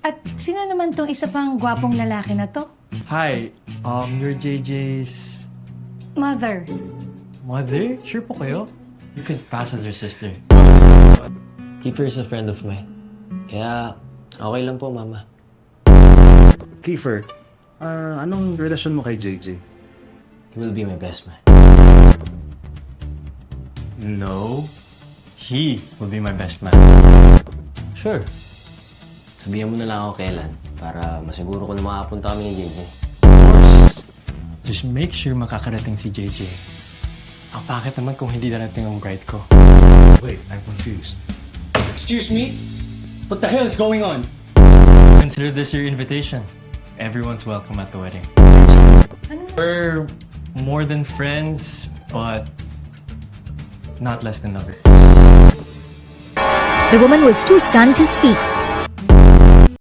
At sino naman tong isa pang gwapong lalaki na to? Hi, you're JJ's Mother. mother? Sure po kayo? You could pass as your sister. Kiefer is a friend of mine. Kaya, okay lang po, Mama. Kiefer, anong relasyon mo kay JJ? He will be my best man. No, he will be my best man. Sure. Sabihan mo na lang ako kailan para masiguro ko na makapunta kami ni JJ. Just make sure makakarating si JJ. Ang pakit naman kung hindi darating ang bride ko. Wait, I'm confused. Excuse me? What the hell is going on? Consider this your invitation. Everyone's welcome at the wedding. We're more than friends, but not less than lovers. The woman was too stunned to speak.